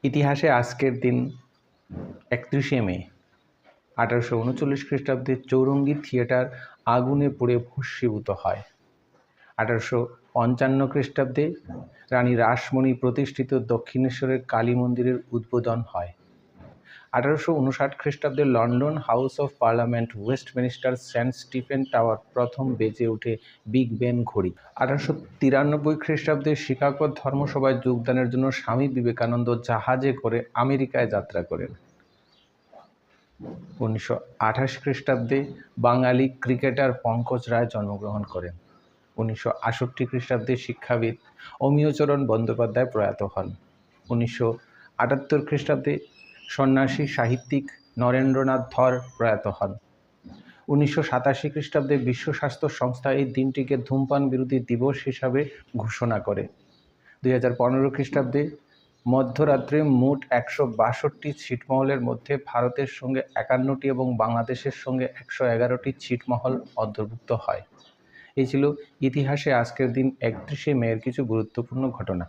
ইতিহাসে আজকের দিন 31শে মে 1839 খ্রিস্টাব্দে চৌরঙ্গী থিয়েটার আগুনে পুড়ে ভস্মীভূত হয়। 1855 খ্রিস্টাব্দে রানী রাসমণি প্রতিষ্ঠিত দক্ষিণেশ্বরের কালী মন্দিরের উদ্বোধন হয়। 1859 খ্রিস্টাব্দে London House of Parliament Westminster Saint Stephen Tower প্রথম বেজে ওঠে বিগ বেন ঘড়ি। 1893 খ্রিস্টাব্দে শিকাগো ধর্মসভায় যোগদানের জন্য স্বামী বিবেকানন্দ জাহাজে করে আমেরিকায় যাত্রা করেন। 1928 খ্রিস্টাব্দে বাঙালি ক্রিকেটার পঙ্কজ রায় জন্মগ্রহণ করেন। 1968 খ্রিস্টাব্দে শিক্ষাবিদ অমিয়চরণ বন্দ্যোপাধ্যায় প্রয়াত হন। 1978 খ্রিস্টাব্দে সন্ন্যাসী সাহিত্যিক নরেন্দ্রনাথ ধর প্রয়াত হন। 1987 খ্রিস্টাব্দে বিশ্ব স্বাস্থ্য সংস্থা এই দিনটিকে ধূমপান বিরোধী দিবস হিসাবে ঘোষণা করে। 2015 খ্রিস্টাব্দে মধ্যরাত্রে মোট 162টি ছিটমহলের মধ্যে ভারতের সঙ্গে 51টি এবং বাংলাদেশের সঙ্গে 111টি ছিটমহল অন্তর্ভুক্ত হয়। এই ছিল ইতিহাসে আজকের দিন 31শে মেয়ের কিছু গুরুত্বপূর্ণ ঘটনা।